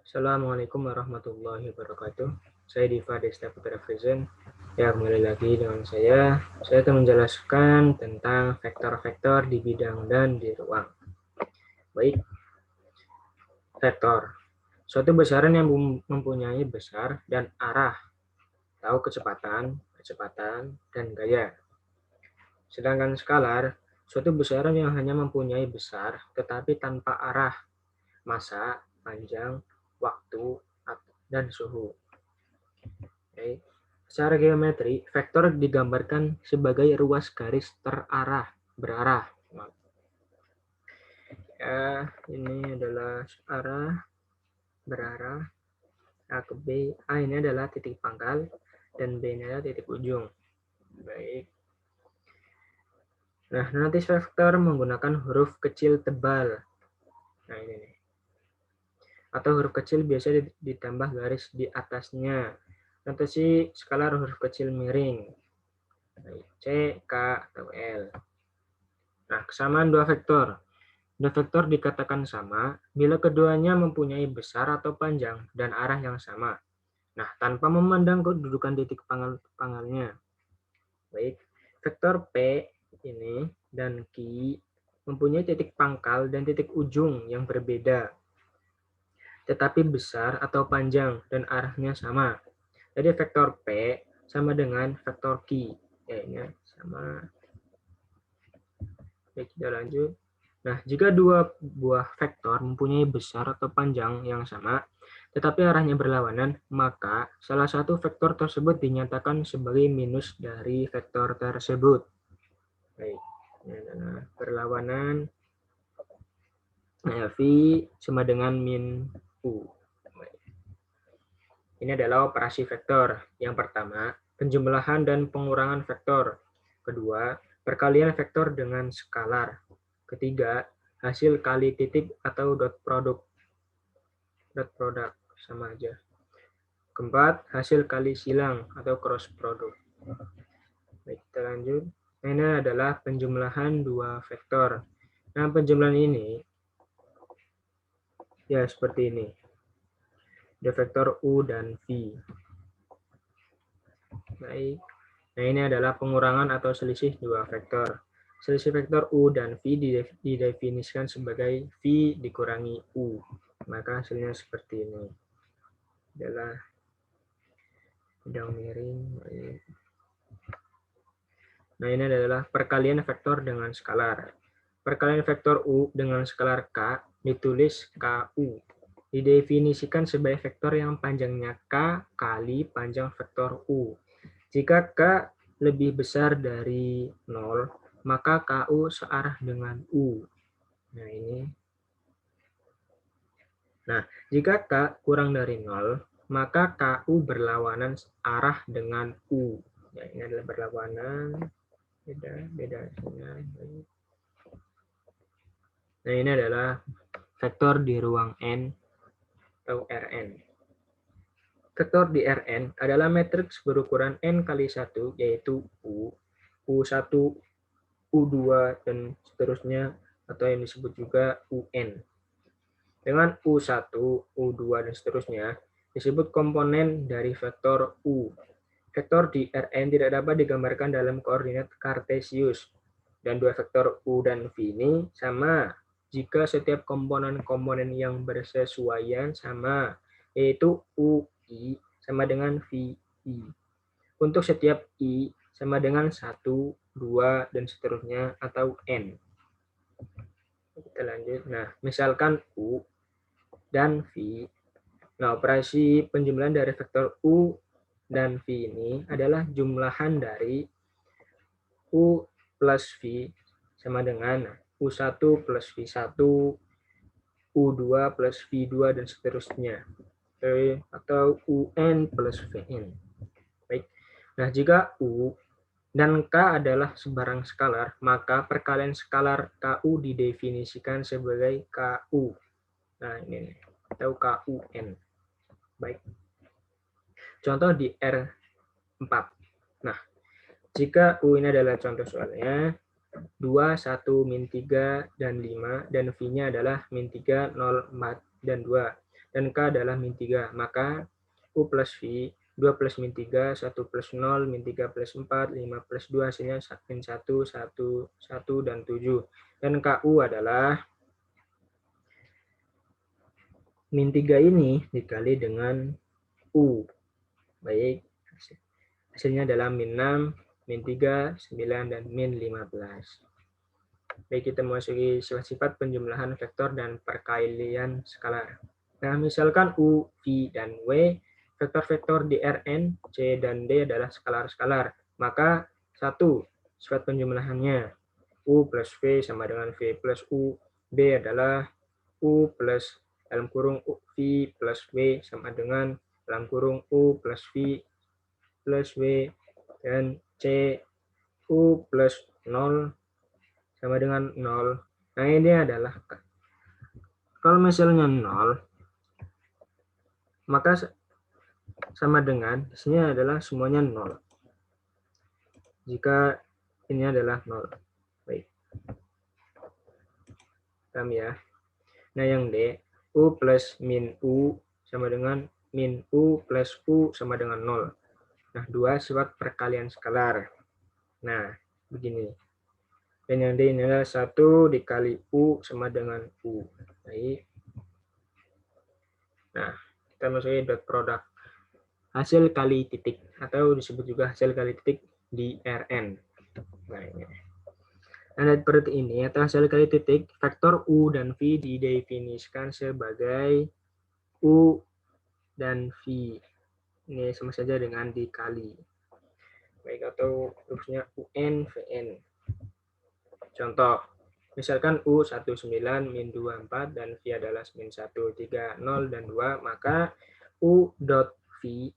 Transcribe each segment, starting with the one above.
Assalamualaikum warahmatullahi wabarakatuh. Saya Diva Desta Putra Frizen. Ya, kembali lagi dengan saya. Saya akan menjelaskan tentang vektor-vektor di bidang dan di ruang. Baik, vektor. Suatu besaran yang mempunyai besar dan arah. Tahu kecepatan, dan gaya. Sedangkan skalar, suatu besaran yang hanya mempunyai besar tetapi tanpa arah, masa, panjang, waktu, dan suhu. Okay. Secara geometri, vektor digambarkan sebagai ruas garis berarah. Ya, ini adalah arah, berarah. A ke B. A ini adalah titik pangkal, dan B ini adalah titik ujung. Baik. Nah, nanti vektor menggunakan huruf kecil tebal. Nah, ini nih. Atau huruf kecil biasa ditambah garis di atasnya. Notasi skalar huruf kecil miring. C, K, atau L. Nah, kesamaan dua vektor. Dua vektor dikatakan sama bila keduanya mempunyai besar atau panjang dan arah yang sama. Nah, tanpa memandang kedudukan titik pangkalnya. Baik, vektor P ini dan Q mempunyai titik pangkal dan titik ujung yang berbeda, tetapi besar atau panjang dan arahnya sama. Jadi vektor P sama dengan vektor Q. Ya, ini sama. Oke, kita lanjut. Nah, jika dua buah vektor mempunyai besar atau panjang yang sama, tetapi arahnya berlawanan, maka salah satu vektor tersebut dinyatakan sebagai minus dari vektor tersebut. Baik, ini adalah berlawanan. Nah, V sama dengan min U. Baik. Ini adalah operasi vektor. Yang pertama, penjumlahan dan pengurangan vektor. Kedua, perkalian vektor dengan skalar. Ketiga, hasil kali titik atau dot product. Dot product sama aja. Keempat, hasil kali silang atau cross product. Baik, kita lanjut. Ini adalah penjumlahan dua vektor. Nah, penjumlahan ini ya seperti ini. Ada vektor U dan V. Baik. Nah, ini adalah pengurangan atau selisih dua vektor. Selisih vektor U dan V didefinisikan sebagai V dikurangi U. Maka hasilnya seperti ini. Adalah bidang miring. Nah, ini adalah perkalian vektor dengan skalar. Perkalian vektor U dengan skalar K ditulis KU. Didefinisikan sebagai vektor yang panjangnya K kali panjang vektor U. Jika K lebih besar dari 0, maka KU searah dengan U. Nah, ini. Nah, jika K kurang dari 0, maka KU berlawanan arah dengan U. Ya, ini adalah berlawanan. Beda. Nah, ini adalah vektor di ruang N atau Rn. Vektor di Rn adalah matriks berukuran N kali 1, yaitu U, U1, U2, dan seterusnya, atau yang disebut juga UN. Dengan U1, U2, dan seterusnya, disebut komponen dari vektor U. Vektor di Rn tidak dapat digambarkan dalam koordinat kartesius, dan dua vektor U dan V ini sama jika setiap komponen-komponen yang bersesuaian sama, yaitu UI sama dengan VI. Untuk setiap I sama dengan 1, 2, dan seterusnya, atau N. Kita lanjut. Nah, misalkan U dan V. Nah, operasi penjumlahan dari vektor U dan V ini adalah jumlahan dari U plus V sama dengan U1 plus V1, U2 plus V2, dan seterusnya. Atau UN plus VN. Baik. Nah, jika U dan K adalah sebarang skalar, maka perkalian skalar KU didefinisikan sebagai KU. Nah, ini atau KUN. Baik. Contoh di R4. Nah, jika U ini adalah contoh soalnya, 2, 1, min 3, dan 5, dan V-nya adalah min 3, 0, 4, dan 2. dan K adalah min 3. Maka U plus V, 2 plus min 3, 1 plus 0, min 3 plus 4, 5 plus 2, hasilnya min 1, 1, 1, dan 7. Dan KU adalah min 3 ini dikali dengan U. Baik, hasilnya adalah min 6, min 3, 9, dan min 15. Baik, kita memasuki sifat-sifat penjumlahan vektor dan perkalian skalar. Nah, misalkan U, V, dan W, vektor-vektor di Rn, C, dan D adalah skalar-skalar. Maka, 1. Sifat penjumlahannya. U plus V sama dengan V plus U. B adalah U plus dalam kurung V plus W sama dengan dalam kurung U plus V plus W. Dan C, U plus 0 sama dengan 0. Nah, ini adalah kalau misalnya 0, maka sama dengan di sini adalah semuanya 0. Jika ini adalah 0. Baik. Paham ya? Nah, yang D, U plus min U sama dengan min U plus U sama dengan 0. Nah, 2 sifat perkalian skalar. Nah, begini. Dan yang D ini adalah 1 dikali U sama dengan U. Baik. Nah, kita masukin dot product. Hasil kali titik, atau disebut juga hasil kali titik di Rn. Nah, ini. Nah, seperti ini, atau hasil kali titik, vektor U dan V didefinisikan sebagai U dan V. Ini sama saja dengan dikali. Baik, atau hurufnya UN, VN. Contoh, misalkan U 19, min 24, dan V adalah min 1, 3, 0, dan 2, maka U dot V,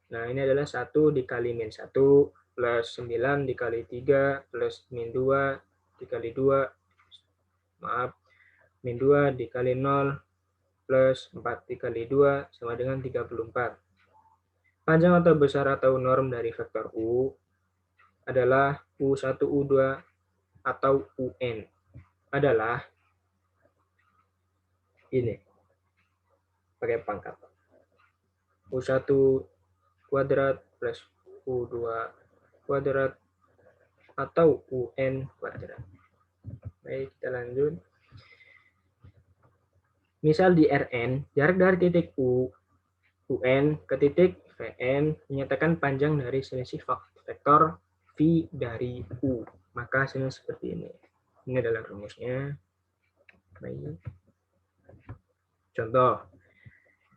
nah ini adalah 1 dikali min 1, plus 9 dikali 3, plus min 2 dikali 2, maaf, min 2 dikali 0, plus 4 dikali 2, sama dengan 34. Panjang atau besar atau norm dari vektor U adalah U1, U2, atau UN adalah ini, pakai pangkat. U1 kuadrat plus U2 kuadrat atau UN kuadrat. Baik, kita lanjut. Misal di Rn, jarak dari titik UN ke titik Vn menyatakan panjang dari selisih vektor V dari U. Maka hasilnya seperti ini. Ini adalah rumusnya. Baik. Contoh,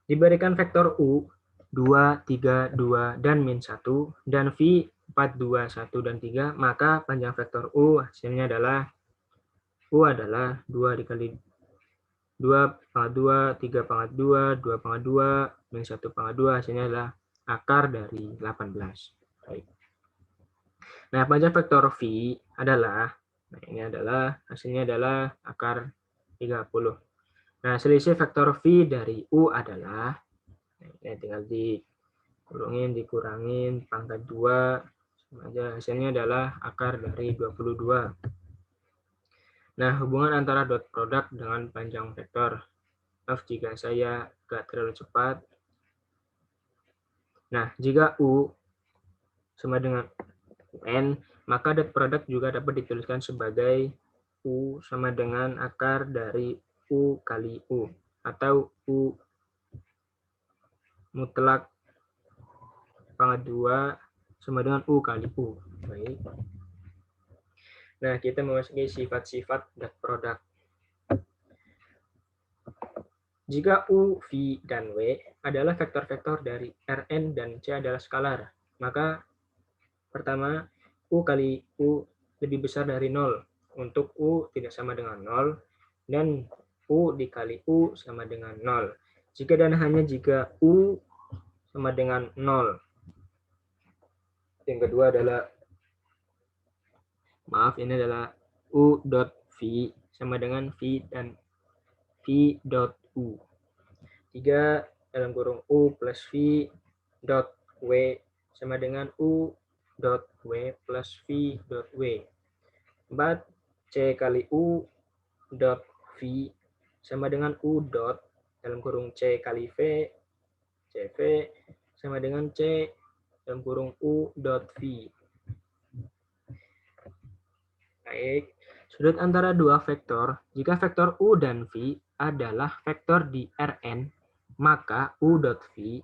diberikan vektor U 2, 3, 2, dan min 1, dan V 4, 2, 1, dan 3, maka panjang vektor U hasilnya adalah U adalah 2 dikali 2 pangkat 2, 3 pangkat 2, 2 pangkat 2, min 1 pangkat 2, hasilnya adalah akar dari 18. Baik. Nah, panjang vektor V adalah, nah ini adalah, hasilnya adalah akar 30. Nah, selisih vektor V dari U adalah, nah, ini tinggal dikurangin pangkat 2, hasilnya adalah akar dari 22. Nah, hubungan antara dot product dengan panjang vektor. Maaf jika saya agak terlalu cepat. Nah, jika U sama dengan UN, maka dot product juga dapat dituliskan sebagai U sama dengan akar dari U kali U, atau U mutlak pangkat 2 sama dengan U kali U. Baik. Nah, kita memasuki sifat-sifat dot product. Jika U, V, dan W adalah vektor-vektor dari Rn dan C adalah skalar, maka pertama, U kali U lebih besar dari 0. Untuk U tidak sama dengan 0, dan U dikali U sama dengan 0. Jika dan hanya jika U sama dengan 0. Yang kedua adalah, maaf, ini adalah U dot V sama dengan V dan V dot U. 3 dalam kurung U plus V dot W sama dengan U dot W plus V dot W. 4 C kali U dot V sama dengan U dot dalam kurung C kali V, CV sama dengan C dalam kurung U dot V. Baik, sudut antara dua vektor, jika vektor U dan V adalah vektor di Rn, maka U dot V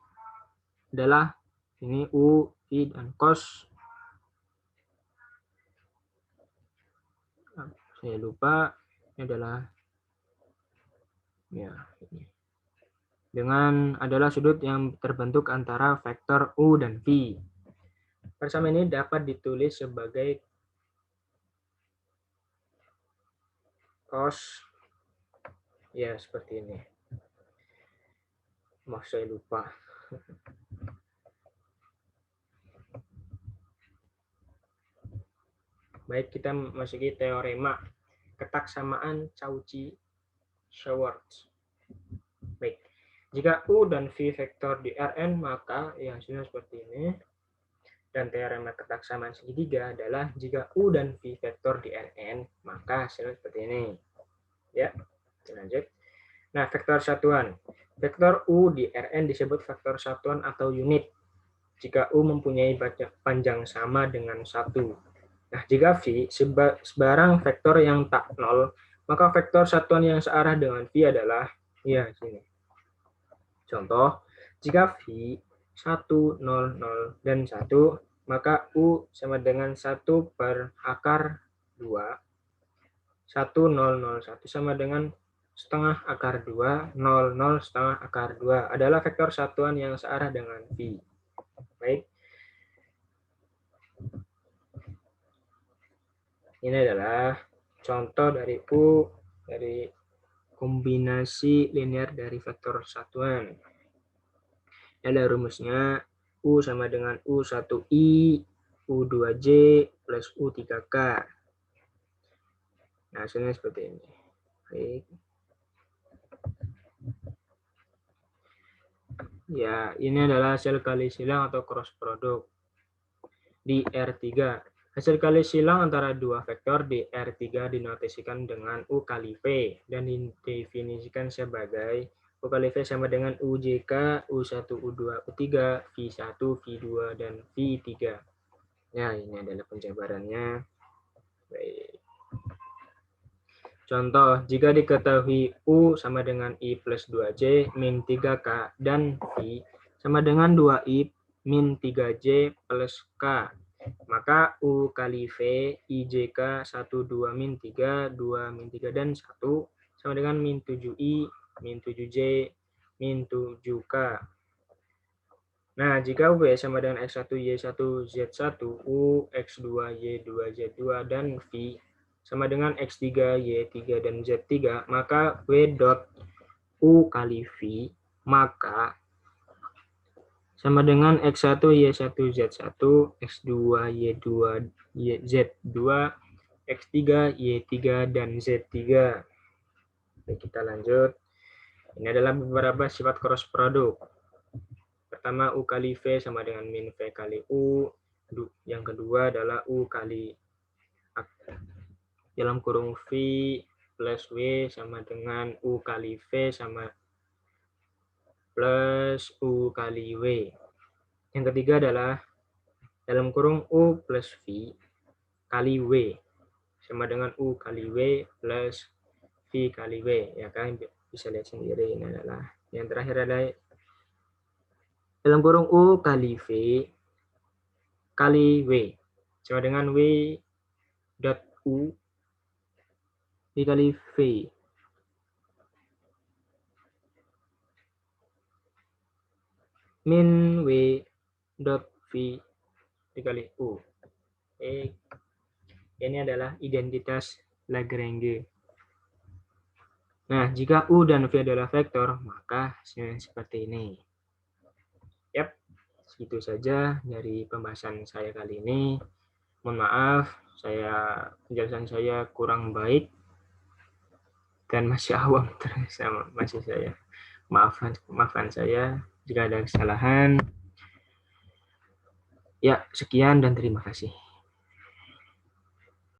adalah ini U, V, dan cos. Saya lupa, ini adalah ya ini. Dengan adalah sudut yang terbentuk antara vektor U dan V. Persamaan ini dapat ditulis sebagai cos, ya seperti ini. Maaf saya lupa. Baik, kita masuki teorema ketaksamaan Cauchy-Schwarz. Baik, jika U dan V vektor di Rn, maka ya hasilnya seperti ini. Dan teorema ketaksamaan segitiga adalah jika U dan V vektor di Rn, maka hasilnya seperti ini. Ya, lanjut. Nah, vektor satuan. Vektor U di Rn disebut vektor satuan atau unit jika U mempunyai panjang sama dengan 1. Nah, jika V sebarang vektor yang tak nol, maka vektor satuan yang searah dengan V adalah, ya sini. Contoh, jika V 1, 0, 0, dan 1, maka U sama dengan 1 per akar 2. 1, 0, 0, 1 sama dengan setengah akar 2, 0, 0, setengah akar 2 adalah vektor satuan yang searah dengan V. Baik. Ini adalah contoh dari U dari kombinasi linear dari vektor satuan. Ada rumusnya U sama dengan U1I, U2J plus U3K. Nah, hasilnya seperti ini. Baik. Ya, ini adalah hasil kali silang atau cross product di R3. Hasil kali silang antara dua vektor di R3 dinotasikan dengan U kali V dan didefinisikan sebagai U kali V sama dengan UJK, U1, U2, U3, V1, V2, dan V3. Ya, ini adalah penjabarannya. Baik. Contoh, jika diketahui U sama dengan I plus 2J min 3K dan V sama dengan 2I min 3J plus K, maka U kali V, IJK 1, 2, min 3, 2, min 3, dan 1 sama dengan min 7I, min 7J, min 7K. Nah, jika V sama dengan X1, Y1, Z1, U, X2, Y2, Z2, dan V sama dengan X3, Y3, dan Z3, maka W dot U kali V, maka sama dengan X1, Y1, Z1, X2, Y2, Z2, X3, Y3, dan Z3. Oke, kita lanjut. Ini adalah beberapa sifat cross product. Pertama, U kali V sama dengan min V kali U. Yang kedua adalah U kali dalam kurung V plus W sama dengan U kali V sama plus U kali W. Yang ketiga adalah dalam kurung U plus V kali W sama dengan U kali W plus V kali W. Ya kan, bisa lihat sendiri ini adalah. Yang terakhir adalah dalam kurung U kali V kali W sama dengan W dot U dikali V. Min W dot V dikali U. Ini adalah identitas Lagrange. Nah, jika U dan V adalah vektor, maka hasilnya seperti ini. Yap, segitu saja dari pembahasan saya kali ini. Mohon maaf, penjelasan saya kurang baik dan masih awam terus masih saya. Maafkan saya jika ada kesalahan. Ya, sekian dan terima kasih.